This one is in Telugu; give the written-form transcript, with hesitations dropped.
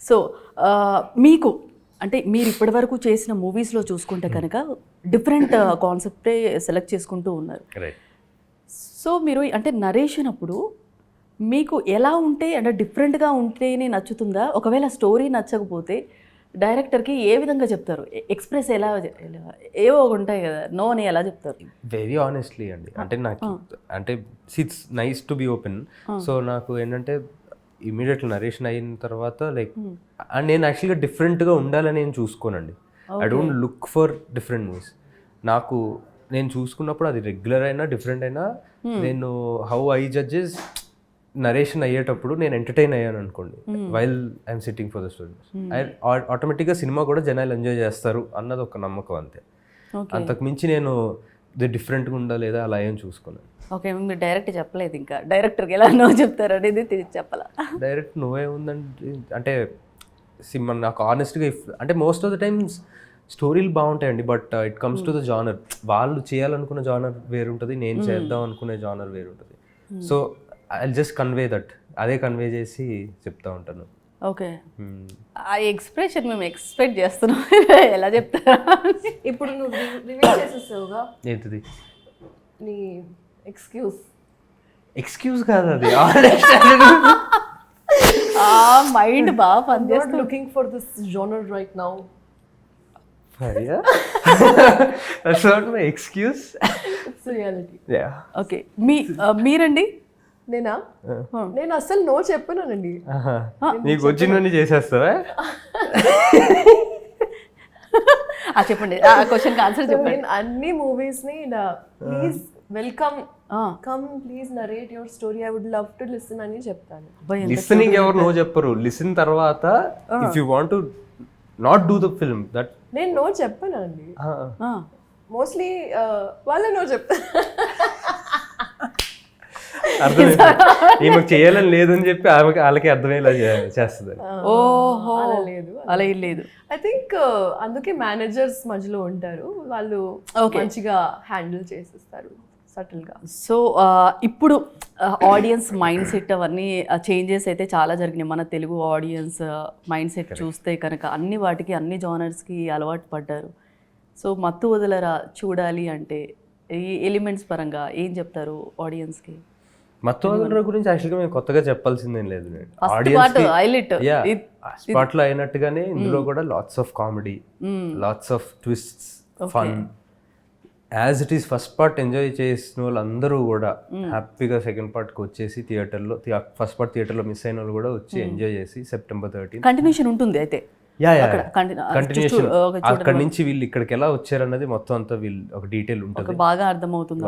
సో మీకు అంటే మీరు ఇప్పటివరకు చేసిన మూవీస్లో చూసుకుంటే కనుక డిఫరెంట్ కాన్సెప్టే సెలెక్ట్ చేసుకుంటూ ఉన్నారు. సో మీరు అంటే నరేషన్ అప్పుడు మీకు ఎలా ఉంటే అంటే డిఫరెంట్గా ఉంటేనే నచ్చుతుందా? ఒకవేళ స్టోరీ నచ్చకపోతే డైరెక్టర్కి ఏ విధంగా చెప్తారు? ఎక్స్ప్రెస్ ఎలా ఏవో ఉంటాయి కదా, నో అని ఎలా చెప్తారు? వెరీ ఆనెస్ట్లీ అండి, అంటే నాకు అంటే it's nice to be open. So నాకు ఏంటంటే ఇమీడియట్లీ నరేషన్ అయిన తర్వాత లైక్ నేను యాక్చువల్గా డిఫరెంట్గా ఉండాలని నేను చూసుకోనండి. I don't look for different movies. నాకు నేను చూసుకున్నప్పుడు అది రెగ్యులర్ అయినా డిఫరెంట్ అయినా నేను హౌ ఐ జడ్జెస్ నరేషన్ అయ్యేటప్పుడు నేను ఎంటర్టైన్ అయ్యాను అనుకోండి while I'm sitting for the story. ఆటోమేటిక్గా సినిమా కూడా జనాలు ఎంజాయ్ చేస్తారు అన్నది ఒక నమ్మకం అంతే. అంతకు మించి నేను ఇది డిఫరెంట్గా ఉందా లేదా అలా ఏం చూసుకున్నాను. ఓకే, మీరు డైరెక్ట్ చెప్పలేదు, ఇంకా డైరెక్టర్కి ఎలా నో చెప్తారు అనేది చెప్పాలా? డైరెక్ట్ నువ్వే ఉందంటే అంటే సినిమా నాకు ఆనెస్ట్గా అంటే మోస్ట్ ఆఫ్ ద టైమ్స్ స్టోరీలు బాగుంటాయండి, but it comes to the genre. వాళ్ళు చేయాలనుకున్న జానర్ వేరుంటుంది, నేను చేద్దాం అనుకునే జానర్ వేరుంటుంది. So I just convey that, అదే కన్వే చేసి చెప్తా ఉంటాను. ఓకే, ఆ ఎక్స్ప్రెషన్ మేము ఎక్స్పెక్ట్ చేస్తున్నాం, ఎలా చెప్తారా? ఇప్పుడు నువ్వు రివీల్ చేసేసావుగా ఏంటిది నీ ఎక్స్క్యూజ్ కాదు అది. మైండ్ బాగా పనిచేస్తుంది. Looking for this genre right now. That's not my excuse. It's reality. Yeah. Okay, మీరండి? నేను అసలు నో చెప్పానండి. నీకు వచ్చినవన్నీ చేసేస్తావా? చెప్పండి, ఆ క్వశ్చన్కి ఆన్సర్ చెప్పండి. అన్ని మూవీస్ని please welcome please narrate your story, I would love to listen అని చెప్తాను. లిసనింగ్ ఎవరు నో చెప్పరు, లిసన్ తర్వాత if you want to not do the film that నేను నో చెప్పానండి. మోస్ట్లీ వాళ్ళే నో చెప్తాను. అర్థమైంది, ఈమెకు చేయాలని లేదని చెప్పి ఆమెకి వాళ్ళకి అర్థమయ్యేలా చేస్తుంది. ఓహో, అలా లేదు, అలా ఏం లేదు. ఐ థింక్ అందుకే మేనేజర్స్ మధ్యలో ఉంటారు, వాళ్ళు మంచిగా హ్యాండిల్ చేసేస్తారు సటిల్గా. సో ఇప్పుడు ఆడియన్స్ మైండ్ సెట్ అవన్నీ చేంజెస్ అయితే చాలా జరిగినాయి. మన తెలుగు ఆడియన్స్ మైండ్ సెట్ చూస్తే కనుక అన్ని వాటికి అన్ని జానర్స్కి అలవాటు పడ్డారు. సో మత్తు వదలరా చూడాలి అంటే ఈ ఎలిమెంట్స్ పరంగా ఏం చెప్తారు ఆడియన్స్కి? మత్తు వదలరా గురించి యాక్చువల్గా మేము కొత్తగా చెప్పాల్సిందేం లేదు. స్పాట్లో అయినట్టుగానే ఇందులో కూడా lots of comedy, lots of twists, fun. As it is first part enjoy చేసిన వాళ్ళందరూ కూడా హ్యాపీగా సెకండ్ పార్ట్కి వచ్చేసి థియేటర్లో, ఫస్ట్ పార్ట్ థియేటర్లో మిస్ అయిన వాళ్ళు కూడా వచ్చి ఎంజాయ్ చేసి September 13 కంటిన్యూషన్ ఉంటుంది. అయితే కంటిన్యూషన్ అక్కడి నుంచి వీళ్ళు ఇక్కడికి ఎలా వచ్చారన్నది మొత్తం అంతా వీళ్ళు ఒక డీటెయిల్ ఉంటుంది, బాగా అర్థమవుతుంది.